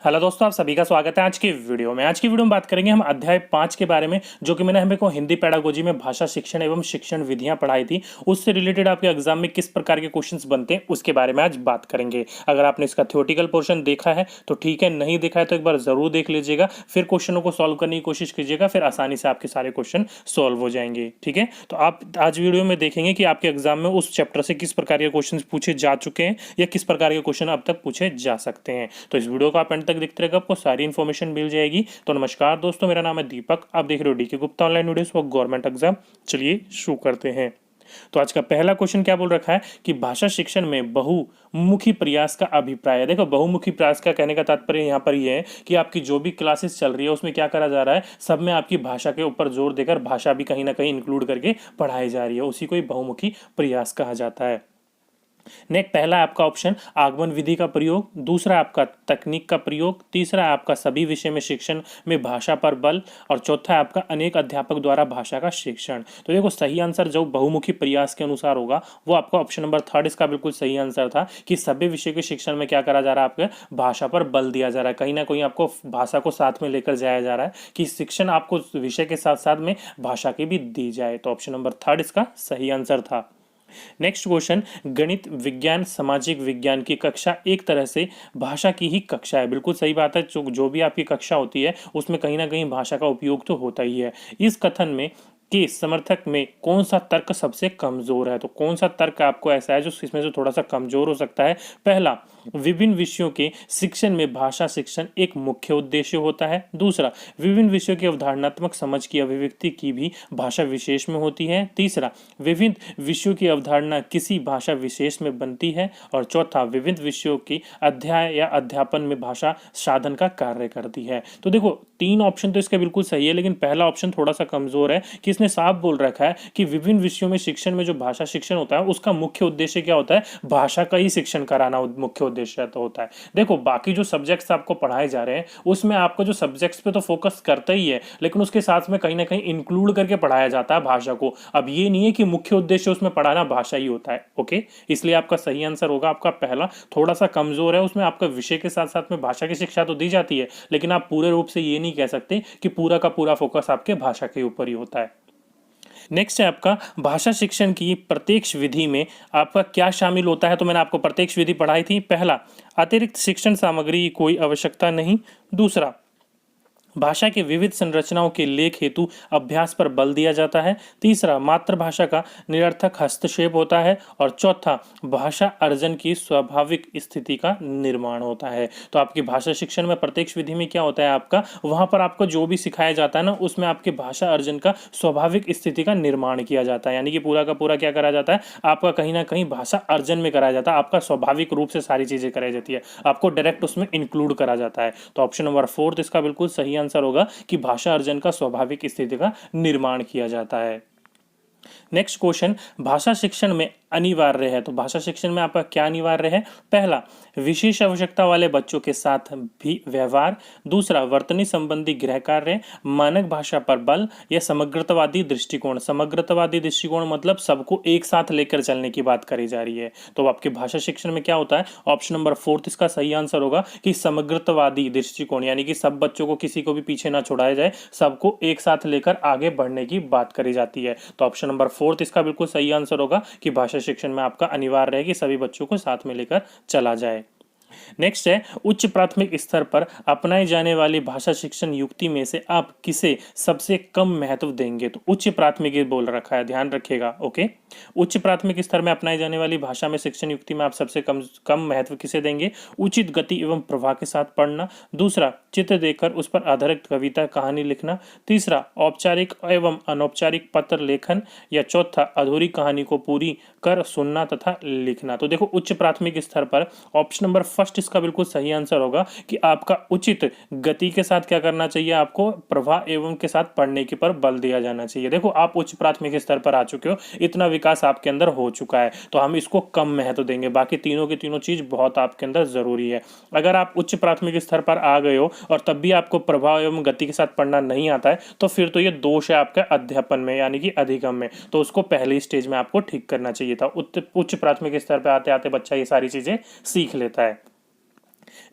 Hello दोस्तों, आप सभी का स्वागत है आज की वीडियो में। आज की वीडियो में बात करेंगे हम अध्याय 5 के बारे में, जो कि मैंने हमको हिंदी पेडागोजी में भाषा शिक्षण एवं शिक्षण विधियां पढ़ाई थी। उससे रिलेटेड आपके एग्जाम में किस प्रकार के क्वेश्चंस बनते हैं उसके बारे में आज बात करेंगे। अगर आपने इसका थ्योरेटिकल पोर्शन देखा है तो ठीक है, नहीं देखा है तो एक बार जरूर देख लीजिएगा, फिर क्वेश्चनों को सॉल्व करने की कोशिश कीजिएगा, फिर आसानी से आपके सारे क्वेश्चन सॉल्व हो जाएंगे। ठीक है, तो आप आज वीडियो में देखेंगे कि आपके एग्जाम में उस चैप्टर से किस प्रकार के क्वेश्चन पूछे जा चुके हैं या किस प्रकार के क्वेश्चन अब तक पूछे जा सकते हैं। तो इस वीडियो को आप एंड तक देखते रहेगा, आपको सारी इन्फॉर्मेशन मिल जाएगी। तो नमस्कार दोस्तों, मेरा नाम है दीपक, आप देख रहे हो DK Gupta online videos for government exam. चलिए शुरू करते हैं। तो आज का पहला क्वेश्चन क्या बोल रखा है कि भाषा शिक्षण में बहुमुखी प्रयास का अभिप्राय है। देखो, बहुमुखी प्रयास का कहने का तात्पर्य यहाँ पर यह है कि आपकी जो भी क्लासेस चल रही है उसमें क्या करा जा रहा है, सब में आपकी भाषा के ऊपर जोर देकर भाषा भी कहीं ना कहीं इंक्लूड करके पढ़ाई जा रही है, उसी को ही बहुमुखी प्रयास कहा जाता है। नेक्स्ट, पहला आपका ऑप्शन आगमन विधि का प्रयोग, दूसरा आपका तकनीक का प्रयोग, तीसरा आपका सभी विषय में शिक्षण में भाषा पर बल, और चौथा आपका अनेक अध्यापक द्वारा भाषा का शिक्षण। तो देखो, सही आंसर जो बहुमुखी प्रयास के अनुसार होगा वो आपका ऑप्शन नंबर थर्ड इसका बिल्कुल सही आंसर था कि सभी विषय के शिक्षण में क्या करा जा रहा है, आपके भाषा पर बल दिया जा रहा है। कहीं ना कहीं आपको भाषा को साथ में लेकर जाया जा रहा है कि शिक्षण आपको विषय के साथ साथ में भाषा की भी दी जाए। तो ऑप्शन नंबर थर्ड इसका सही आंसर था। नेक्स्ट क्वेश्चन, गणित विज्ञान सामाजिक विज्ञान की कक्षा एक तरह से भाषा की ही कक्षा है। बिल्कुल सही बात है, जो भी आपकी कक्षा होती है उसमें कहीं ना कहीं भाषा का उपयोग तो होता ही है। इस कथन में के समर्थक में कौन सा तर्क सबसे कमजोर है? तो कौन सा तर्क आपको ऐसा है जो इसमें से थोड़ा सा कमजोर हो सकता है? पहला, विभिन्न विषयों के शिक्षण में भाषा शिक्षण एक मुख्य उद्देश्य होता है। दूसरा, विभिन्न विषयों की अवधारणात्मक समझ की अभिव्यक्ति की भी भाषा विशेष में होती है। तीसरा, विभिन्न विषयों की अवधारणा किसी भाषा विशेष में बनती है। और चौथा, विभिन्न विषयों की अध्याय या अध्यापन में भाषा साधन का कार्य करती है। तो देखो, तीन ऑप्शन तो इसके बिल्कुल सही है, लेकिन पहला ऑप्शन थोड़ा सा कमजोर है कि इसने साफ बोल रखा है कि विभिन्न विषयों में शिक्षण में जो भाषा शिक्षण होता है उसका मुख्य उद्देश्य क्या होता है, भाषा का ही शिक्षण कराना मुख्य उद्देश्य तो होता है। देखो, बाकी जो सब्जेक्ट्स आपको पढ़ाए जा रहे हैं उसमें आपको जो सब्जेक्ट्स पे तो फोकस करता ही है, लेकिन उसके साथ में कहीं ना कहीं इंक्लूड करके पढ़ाया जाता है भाषा को। अब ये नहीं है कि मुख्य उद्देश्य उसमें पढ़ाना भाषा ही होता है। ओके, इसलिए आपका सही आंसर होगा आपका पहला। थोड़ा सा कमजोर है, उसमें आपका विषय के साथ साथ में भाषा की शिक्षा तो दी जाती है, लेकिन आप पूरे रूप से ये नहीं कह सकते कि पूरा का पूरा फोकस आपके भाषा के ऊपर ही होता है। नेक्स्ट है आपका भाषा शिक्षण की प्रत्यक्ष विधि में आपका क्या शामिल होता है? तो मैंने आपको प्रत्यक्ष विधि पढ़ाई थी। पहला, अतिरिक्त शिक्षण सामग्री की कोई आवश्यकता नहीं। दूसरा, भाषा के विविध संरचनाओं के लेख हेतु अभ्यास पर बल दिया जाता है। तीसरा, मातृभाषा का निरर्थक हस्तक्षेप होता है। और चौथा, भाषा अर्जन की स्वाभाविक स्थिति का निर्माण होता है। तो आपकी भाषा शिक्षण में प्रत्यक्ष विधि में क्या होता है, आपका वहां पर आपको जो भी सिखाया जाता है ना, उसमें आपके भाषा अर्जन का स्वाभाविक स्थिति का निर्माण किया जाता है। यानी कि पूरा का पूरा क्या करा जाता है, आपका कहीं ना कहीं भाषा अर्जन में कराया जाता है। आपका स्वाभाविक रूप से सारी चीजें कराई जाती है, आपको डायरेक्ट उसमें इंक्लूड करा जाता है। तो ऑप्शन नंबर फोर्थ इसका बिल्कुल सही आंसर होगा कि भाषा अर्जन का स्वाभाविक स्थिति का निर्माण किया जाता है। नेक्स्ट क्वेश्चन, भाषा शिक्षण में अनिवार्य है। तो भाषा शिक्षण में आपका क्या अनिवार्य है? पहला, विशेष आवश्यकता वाले बच्चों के साथ भी व्यवहार। दूसरा, वर्तनी संबंधी गृह कार्य, मानक भाषा पर बल, या समग्रतावादी दृष्टिकोण। समग्रतावादी दृष्टिकोण मतलब सबको एक साथ लेकर चलने की बात करी जा रही है। तो आपके भाषा शिक्षण में क्या होता है, ऑप्शन नंबर फोर्थ इसका सही आंसर होगा कि समग्रतावादी दृष्टिकोण, यानी कि सब बच्चों को किसी को भी पीछे ना छोड़ाया जाए, सबको एक साथ लेकर आगे बढ़ने की बात करी जाती है। तो ऑप्शन नंबर फोर्थ इसका बिल्कुल सही आंसर होगा कि भाषा शिक्षण में आपका अनिवार्य है कि सभी बच्चों को साथ में लेकर चला जाए। नेक्स्ट है, उच्च प्राथमिक स्तर पर अपनाई जाने वाली भाषा शिक्षण युक्ति में से आप किसे सबसे कम महत्व देंगे? तो उच्च प्राथमिक बोल रखा है, ध्यान रखिएगा। ओके, उच्च प्राथमिक स्तर में अपनाई जाने वाली भाषा में शिक्षण युक्ति में आप सबसे कम महत्व किसे देंगे? उचित गति एवं प्रवाह के साथ पढ़ना। दूसरा, चित्र देखकर उस पर आधारित कविता कहानी लिखना। तीसरा, औपचारिक एवं अनौपचारिक पत्र लेखन। या चौथा, अधूरी कहानी को पूरी कर सुनना तथा लिखना। तो देखो, उच्च प्राथमिक स्तर पर ऑप्शन नंबर फर्स्ट इसका बिल्कुल सही आंसर होगा कि आपका उचित गति के साथ क्या करना चाहिए, आपको प्रवाह एवं के साथ पढ़ने के पर बल दिया जाना चाहिए। देखो, आप उच्च प्राथमिक स्तर पर आ चुके हो, इतना विकास आपके अंदर हो चुका है, तो हम इसको कम महत्व देंगे। बाकी तीनों की तीनों चीज बहुत आपके अंदर जरूरी है। अगर आप उच्च प्राथमिक स्तर पर आ गए हो और तब भी आपको प्रभाव एवं गति के साथ पढ़ना नहीं आता है, तो फिर तो ये दोष है आपका अध्यापन में, यानी कि अधिगम में। तो उसको पहली स्टेज में आपको ठीक करना चाहिए था। उच्च प्राथमिक स्तर पर आते आते बच्चा ये सारी चीजें सीख लेता है।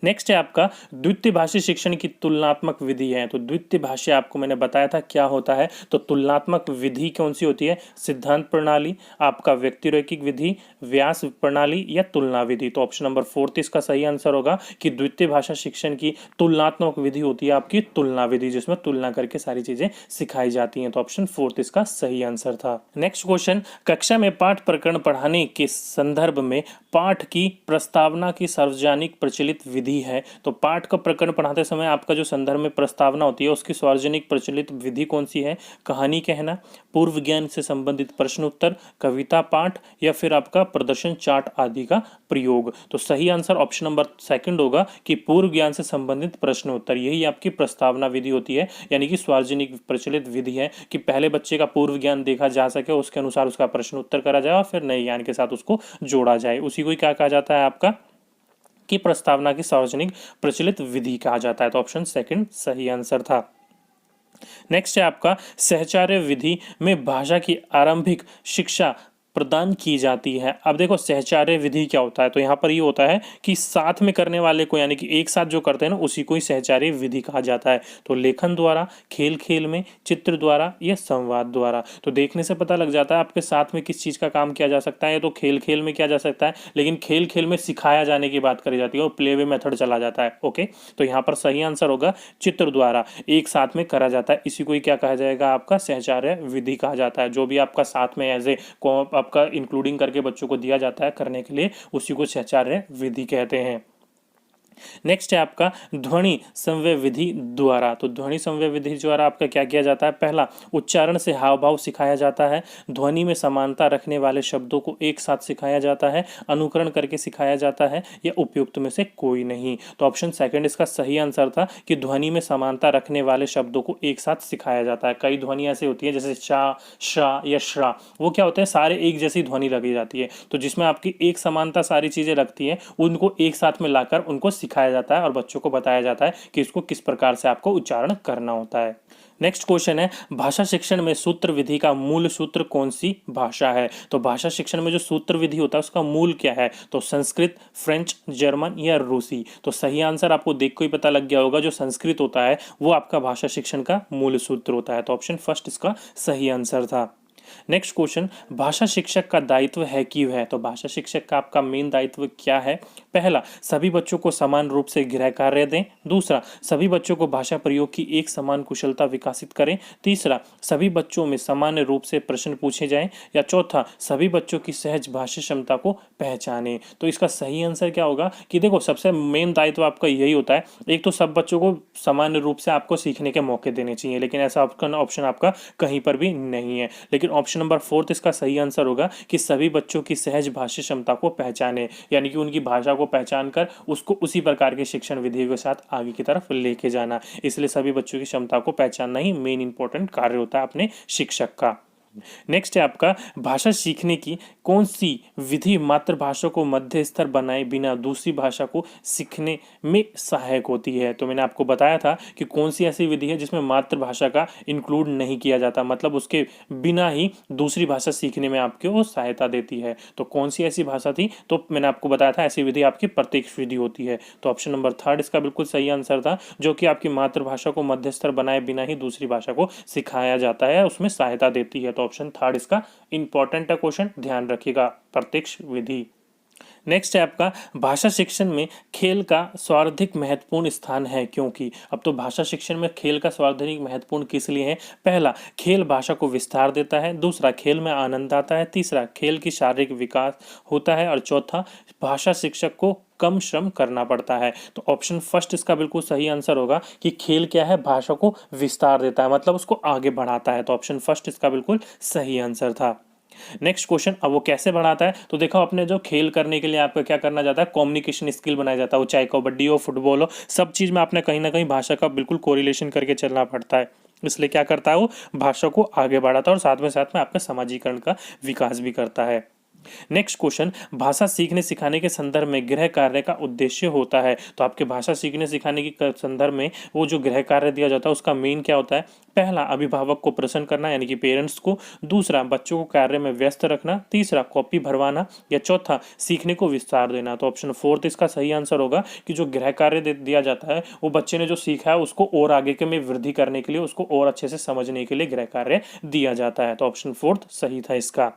नेक्स्ट है आपका द्वितीय भाषी शिक्षण की तुलनात्मक विधि है। तो द्वितीय भाषी आपको मैंने बताया था क्या होता है। तो तुलनात्मक विधि कौन सी होती है? सिद्धांत प्रणाली, आपका व्यक्तिरैखिक विधि, व्यास प्रणाली या तुलना विधि। तो ऑप्शन नंबर 4 इसका सही आंसर होगा कि द्वितीय भाषा शिक्षण की तुलनात्मक विधि होती है आपकी तुलना विधि, जिसमें तुलना करके सारी चीजें सिखाई जाती हैं। तो ऑप्शन 4 इसका सही आंसर था। नेक्स्ट क्वेश्चन, कक्षा में पाठ प्रकरण पढ़ाने के संदर्भ में पाठ की प्रस्तावना की सार्वजनिक प्रचलित विधि है। तो पाठ का प्रकरण पढ़ाते समय आपका जो संदर्भ में प्रस्तावना होती है उसकी सार्वजनिक प्रचलित विधि कौन सी है? कहानी कहना, पूर्व ज्ञान से संबंधित प्रश्न उत्तर, कविता पाठ या फिर आपका प्रदर्शन चार्ट आदि का प्रयोग। तो सही आंसर ऑप्शन नंबर 2 होगा कि पूर्व ज्ञान से संबंधित प्रश्न उत्तर, यही आपकी प्रस्तावना विधि होती है, यानी कि सार्वजनिक प्रचलित विधि है कि पहले बच्चे का पूर्व ज्ञान देखा जा सके, उसके अनुसार उसका प्रश्न उत्तर करा जाए और फिर नए ज्ञान के साथ उसको जोड़ा जाए। उसी को क्या कहा जाता है आपका कि प्रस्तावना की सार्वजनिक प्रचलित विधि कहा जाता है। तो ऑप्शन 2 सही आंसर था। नेक्स्ट है आपका सहचार्य विधि में भाषा की आरंभिक शिक्षा प्रदान की जाती है। अब देखो सहचार्य विधि क्या होता है। तो यहाँ पर ये होता है कि साथ में करने वाले को, यानी कि एक साथ जो करते हैं ना, उसी को ही सहचार्य विधि कहा जाता है। तो लेखन द्वारा, खेल खेल में, चित्र द्वारा या संवाद द्वारा। तो देखने से पता लग जाता है आपके साथ में किस चीज़ का काम किया जा सकता है। तो खेल खेल में किया जा सकता है, लेकिन खेल खेल में सिखाया जाने की बात करी जाती है और प्ले वे मेथड चला जाता है। ओके, तो यहाँ पर सही आंसर होगा चित्र द्वारा, एक साथ में करा जाता है। इसी को ही क्या कहा जाएगा? आपका सहचार्य विधि कहा जाता है। जो भी आपका साथ में एज ए आपका इंक्लूडिंग करके बच्चों को दिया जाता है करने के लिए, उसी को सहचार्य विधि कहते हैं। नेक्स्ट है आपका ध्वनि संवेय विधि द्वारा। तो ध्वनि संवेय विधि द्वारा आपका क्या किया जाता है? पहला, उच्चारण से हाव भाव सिखाया जाता है। ध्वनि में समानता रखने वाले शब्दों को एक साथ सिखाया जाता है। अनुकरण करके सिखाया जाता है, या उपयुक्त में से कोई नहीं। तो ऑप्शन 2 इसका सही आंसर था कि ध्वनि में समानता रखने वाले शब्दों को एक साथ सिखाया जाता है। कई ध्वनि ऐसी होती है जैसे शा, शा या श्रा, वो क्या होते हैं? सारे एक जैसी ध्वनि लगी जाती है। तो जिसमें आपकी एक समानता सारी चीजें लगती हैं, उनको एक साथ में लाकर उनको सिखाया जाता है और बच्चों को बताया जाता है कि इसको किस प्रकार से आपको उच्चारण करना होता है। नेक्स्ट क्वेश्चन है, भाषा शिक्षण में सूत्र विधि का मूल सूत्र कौन सी भाषा है? तो भाषा शिक्षण में जो सूत्र विधि होता है उसका मूल क्या है? तो संस्कृत, फ्रेंच, जर्मन या रूसी। तो सही आंसर आपको देख को ही पता लग गया होगा, जो संस्कृत होता है वो आपका भाषा शिक्षण का मूल सूत्र होता है। तो ऑप्शन 1 इसका सही आंसर था। नेक्स्ट क्वेश्चन, भाषा शिक्षक का दायित्व है क्यों है? तो भाषा शिक्षक का आपका मेन दायित्व क्या है? पहला, सभी बच्चों को समान रूप से गृह कार्य दें। दूसरा, सभी बच्चों को भाषा प्रयोग की एक समान कुशलता विकसित करें। तीसरा, सभी बच्चों में सामान्य रूप से प्रश्न पूछे जाएं। या चौथा, सभी बच्चों की सहज भाषा क्षमता को पहचानें। तो इसका सही आंसर क्या होगा कि देखो सबसे मेन दायित्व आपका यही होता है, एक तो सब बच्चों को सामान्य रूप से आपको सीखने के मौके देने चाहिए, लेकिन ऐसा ऑप्शन आपका कहीं पर भी नहीं है। लेकिन ऑप्शन नंबर 4 इसका सही आंसर होगा कि सभी बच्चों की सहज भाषा क्षमता को पहचाने, यानी कि उनकी भाषा को पहचान कर उसको उसी प्रकार के शिक्षण विधि के साथ आगे की तरफ लेके जाना। इसलिए सभी बच्चों की क्षमता को पहचानना ही मेन इंपॉर्टेंट कार्य होता है अपने शिक्षक का। नेक्स्ट है आपका, भाषा सीखने की कौन सी विधि मातृभाषा को मध्य स्तर बनाए बिना दूसरी भाषा को सीखने में सहायक होती है? तो मैंने आपको बताया था कि कौन सी ऐसी विधि है जिसमें मातृभाषा का इंक्लूड नहीं किया जाता, मतलब उसके बिना ही दूसरी भाषा सीखने में आपको वो सहायता देती है। तो कौन सी ऐसी भाषा थी? तो मैंने आपको बताया था ऐसी विधि आपकी प्रत्यक्ष विधि होती है। तो ऑप्शन नंबर 3 इसका बिल्कुल सही आंसर था, जो कि आपकी मातृभाषा को मध्य स्तर बनाए बिना ही दूसरी भाषा को सिखाया जाता है, उसमें सहायता देती है। तो ऑप्शन 3 इसका इंपॉर्टेंट है क्वेश्चन, ध्यान रखिएगा, प्रत्यक्ष विधि। नेक्स्ट है आपका, भाषा शिक्षण में खेल का सर्वाधिक महत्वपूर्ण स्थान है क्योंकि? अब तो भाषा शिक्षण में खेल का सर्वाधिक महत्वपूर्ण किस लिए है? पहला, खेल भाषा को विस्तार देता है। दूसरा, खेल में आनंद आता है। तीसरा, खेल की शारीरिक विकास होता है। और चौथा, भाषा शिक्षक को कम श्रम करना पड़ता है। तो ऑप्शन 1 इसका बिल्कुल सही आंसर होगा कि खेल क्या है? भाषा को विस्तार देता है, मतलब उसको आगे बढ़ाता है। तो ऑप्शन 1 इसका बिल्कुल सही आंसर था। नेक्स्ट क्वेश्चन, अब वो कैसे बढ़ाता है? तो देखो, अपने जो खेल करने के लिए आपको क्या करना जाता है? कम्युनिकेशन स्किल बनाया जाता है। वो चाहे कबड्डी हो, फुटबॉल हो, सब चीज में आपने कहीं ना कहीं भाषा का बिल्कुल कोरिलेशन करके चलना पड़ता है। इसलिए क्या करता है? वो भाषा को आगे बढ़ाता है और साथ में आपका समाजीकरण का विकास भी करता है। नेक्स्ट क्वेश्चन, भाषा सीखने सिखाने के संदर्भ में गृह कार्य का उद्देश्य होता है। तो आपके भाषा सीखने सिखाने के संदर्भ में वो जो गृह कार्य दिया जाता है उसका मेन क्या होता है? पहला, अभिभावक को प्रसन्न करना यानी कि पेरेंट्स को। दूसरा, बच्चों को कार्य में व्यस्त रखना। तीसरा, कॉपी भरवाना। या चौथा, सीखने को विस्तार देना। तो ऑप्शन 4 इसका सही आंसर होगा कि जो गृह कार्य दिया जाता है वो बच्चे ने जो सीखा है उसको और आगे के में वृद्धि करने के लिए, उसको और अच्छे से समझने के लिए गृह कार्य दिया जाता है। तो ऑप्शन 4 सही था इसका।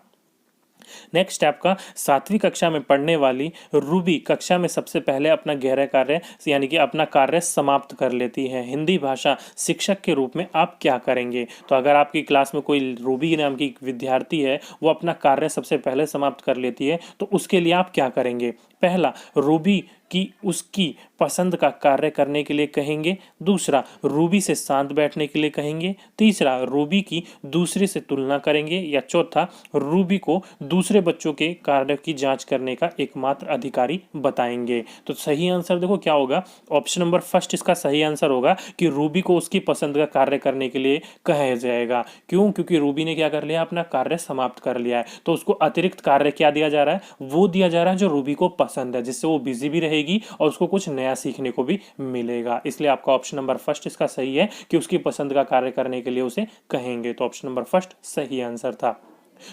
नेक्स्ट आपका 7वीं कक्षा में पढ़ने वाली रूबी कक्षा में सबसे पहले अपना गृह कार्य यानी कि अपना कार्य समाप्त कर लेती है। हिंदी भाषा शिक्षक के रूप में आप क्या करेंगे? तो अगर आपकी क्लास में कोई रूबी नाम की विद्यार्थी है, वो अपना कार्य सबसे पहले समाप्त कर लेती है, तो उसके लिए आप क्या करेंगे? पहला, रूबी की उसकी पसंद का कार्य करने के लिए कहेंगे। दूसरा, रूबी से शांत बैठने के लिए कहेंगे। तीसरा, रूबी की दूसरे से तुलना करेंगे। या चौथा, रूबी को दूसरे बच्चों के कार्य की जांच करने का एकमात्र अधिकारी बताएंगे। तो सही आंसर देखो क्या होगा? ऑप्शन नंबर फर्स्ट इसका सही आंसर होगा कि रूबी को उसकी पसंद का कार्य करने के लिए कहा जाएगा। क्यों? क्योंकि रूबी ने क्या कर लिया? अपना कार्य समाप्त कर लिया है, तो उसको अतिरिक्त कार्य क्या दिया जा रहा है? वो दिया जा रहा है जो रूबी को पसंद है, जिससे वो बिजी भी रहेगी और उसको कुछ नया सीखने को भी मिलेगा। इसलिए आपका ऑप्शन नंबर फर्स्ट इसका सही है कि उसकी पसंद का कार्य करने के लिए उसे कहेंगे। तो ऑप्शन नंबर फर्स्ट सही आंसर था।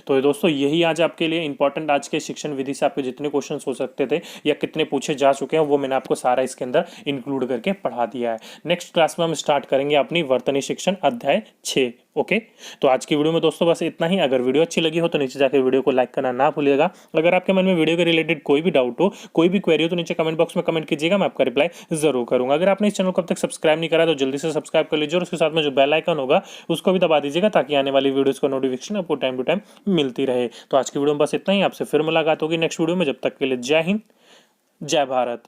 तो दोस्तों यही आज आपके लिए इंपॉर्टेंट आज के शिक्षण विधि से आपके जितने क्वेश्चंस हो सकते थे या कितने पूछे जा चुके हैं वो मैंने आपको सारा इसके अंदर इंक्लूड करके पढ़ा दिया है। नेक्स्ट क्लास में हम स्टार्ट करेंगे अपनी वर्तनी शिक्षण अध्याय 6। ओके, तो आज की वीडियो में दोस्तों बस इतना ही। अगर वीडियो अच्छी लगी हो तो नीचे जाकर वीडियो को लाइक करना ना भूलिएगा। अगर आपके मन में वीडियो के रिलेटेड कोई भी डाउट हो, कोई भी क्वेरी हो, तो नीचे कमेंट बॉक्स में कमेंट कीजिएगा, मैं आपका रिप्लाई जरूर करूंगा। अगर आपने इस चैनल को अब तक सब्सक्राइब नहीं करा तो जल्दी से सब्सक्राइब कर लीजिए और उसके साथ में जो बेल आइकन होगा उसको भी दबा दीजिएगा ताकि आने वाली वीडियोस को नोटिफिकेशन आपको टाइम टू टाइम मिलती रहे। तो आज की वीडियो में बस इतना ही। आपसे फिर मुलाकात होगी नेक्स्ट वीडियो में। जब तक के लिए जय हिंद, जय भारत।